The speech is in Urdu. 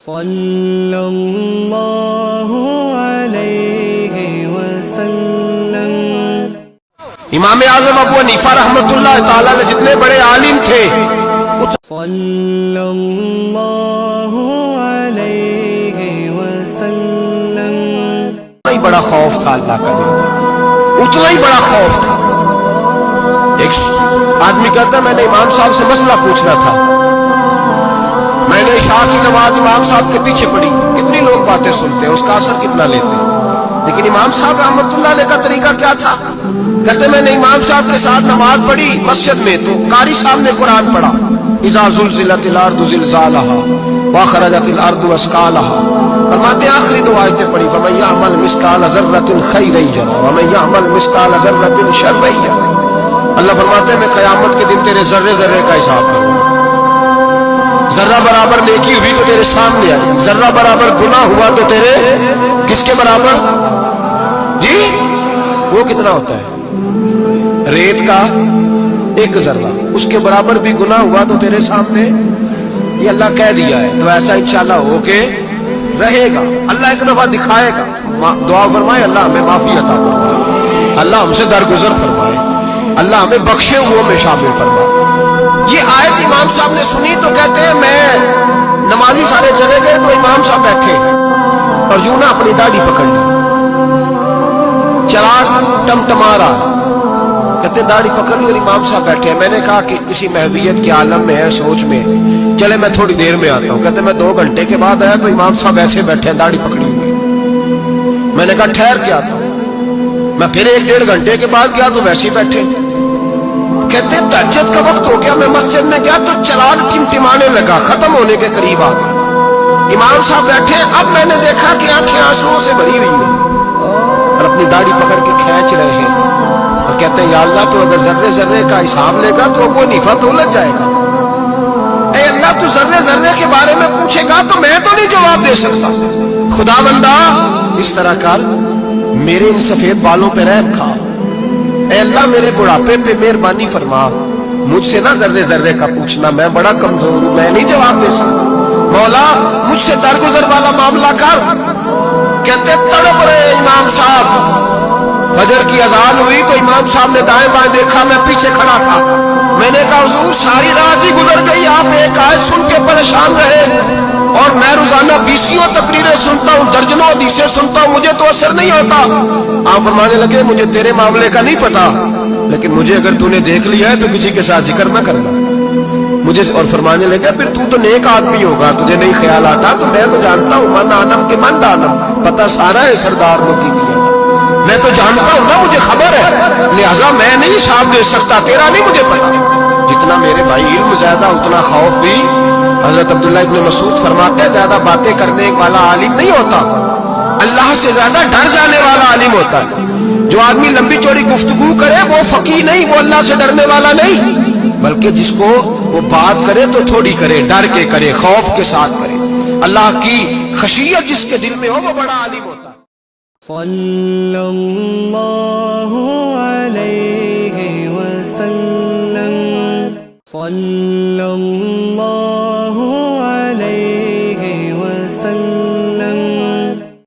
صلی اللہ علیہ وسلم۔ امام اعظم ابو حنیفہ رحمۃ اللہ تعالی علیہ جتنے بڑے عالم تھے، صلی اللہ علیہ وسلم۔ اتنا ہی بڑا خوف تھا اللہ کا دل، اتنا ہی بڑا خوف تھا۔ ایک آدمی کہتا ہے میں نے امام صاحب سے مسئلہ پوچھنا تھا، میں نے عشاء کی نماز امام صاحب کے پیچھے پڑھی، کتنی لوگ باتیں سنتے ہیں، اس کا اثر کتنا لیتے ہیں، لیکن امام صاحب رحمۃ اللہ علیہ کا طریقہ کیا تھا؟ کہتے میں نے امام صاحب کے ساتھ نماز پڑھی مسجد میں، تو قاری صاحب نے قرآن پڑھا، اذا زلزلت الارض زلزالها واخرجت الارض اثقالها، فرماتے ہیں آخری دو آیتیں پڑھی، فمن يعمل مثقال ذرة خيرا يره ومن يعمل مثقال ذرة شرا يره۔ اللہ فرماتے ہیں میں قیامت کے دن تیرے ذرے ذرے کا حساب کروں گا، ذرہ برابر نیکی ہوئی تو تیرے سامنے آئی، ذرہ برابر گناہ ہوا تو تیرے کس کے برابر؟ جی وہ کتنا ہوتا ہے؟ ریت کا ایک ذرہ، اس کے برابر بھی گناہ ہوا تو تیرے سامنے، یہ اللہ کہہ دیا ہے، تو ایسا انشاءاللہ ہو کے رہے گا۔ اللہ ایک دفعہ دکھائے گا، دعا فرمائے اللہ ہمیں معافی عطا فرمائے، اللہ ہم سے درگزر فرمائے، اللہ ہمیں بخشے ہوئے میں شامل فرمائے۔ یہ آیت امام صاحب نے سنی تو کہتے ہیں میں نمازی سارے چلے گئے تو امام صاحب بیٹھے اور یوں نہ اپنی داڑھی پکڑ لی، چراغ ٹمٹما رہا، کہتے داڑھی پکڑ لی اور امام صاحب بیٹھے ہیں۔ میں نے کہا کہ کسی محویت کے عالم میں ہے، سوچ میں، چلے میں تھوڑی دیر میں آتا ہوں۔ کہتے میں 2 گھنٹے کے بعد آیا تو امام صاحب ایسے بیٹھے ہیں داڑھی پکڑی ہوئی۔ میں نے کہا ٹھہر کے آتا ہوں، میں پھر 1-1.5 گھنٹے کے بعد گیا تو ویسے ہی بیٹھے۔ کہتے ہیں تہجد کا وقت ہو گیا، میں مسجد میں گیا تو چراغ ٹمٹمانے لگا، ختم ہونے کے قریب آ گیا، امام صاحب بیٹھے، اب میں نے دیکھا کہ آنکھیں آنسوؤں سے بھری ہوئی ہیں اور اپنی داڑھی پکڑ کے کھینچ رہے ہیں اور کہتے ہیں یا اللہ تو اگر ذرے ذرے کا حساب لے گا تو ابو حنیفہ تو الجھ جائے گا، اے اللہ تو ذرے ذرے کے بارے میں پوچھے گا تو میں تو نہیں جواب دے سکتا، خدا بندہ اس طرح کر، میرے ان سفید بالوں پہ رحم کھا، اے اللہ میرے بڑھاپے پہ مہربانی فرما، مجھ سے نہ ذرے ذرے کا پوچھنا، میں بڑا کمزور ہوں، میں نہیں جواب دے سکتا، مولا مجھ سے درگزر والا معاملہ کر۔ کہتے تڑپ رہے امام صاحب، فجر کی اذان ہوئی تو امام صاحب نے دائیں بائیں دیکھا، میں پیچھے کھڑا تھا، میں نے کہا حضور ساری رات ہی گزر گئی، آپ ایک آیت سن کے پریشان رہے اور میں روزانہ 20 تقریریں سنتا ہوں، درجنوں حدیثیں سنتا ہوں، مجھے تو اثر نہیں ہوتا۔ آپ فرمانے لگے مجھے تیرے معاملے کا نہیں پتا، لیکن مجھے اگر تو نے دیکھ لیا ہے تو کسی کے ساتھ ذکر نہ کرنا مجھے، اور فرمانے لگے پھر تو نیک آدمی ہوگا، تجھے نہیں خیال آتا، تو میں تو جانتا ہوں من آنم کے من دانم، پتہ سارا ہے سردار کو کی دیا، میں تو جانتا ہوں نا، مجھے خبر ہے، لہٰذا میں نہیں حساب دے سکتا، تیرا نہیں مجھے پتا۔ جتنا میرے بھائی علم زیادہ اتنا خوف بھی، حضرت عبداللہ ابن مسعود فرماتے ہیں زیادہ باتیں کرنے والا عالم نہیں ہوتا، اللہ سے زیادہ ڈر جانے والا عالم ہوتا ہے۔ جو آدمی لمبی چوڑی گفتگو کرے وہ فقیہ نہیں، وہ اللہ سے ڈرنے والا نہیں، بلکہ جس کو وہ بات کرے تو تھوڑی کرے، ڈر کے کرے، خوف کے ساتھ کرے، اللہ کی خشیت جس کے دل میں ہو وہ بڑا عالم ہوتا ہے۔ صلی اللہ علیہ وسلم۔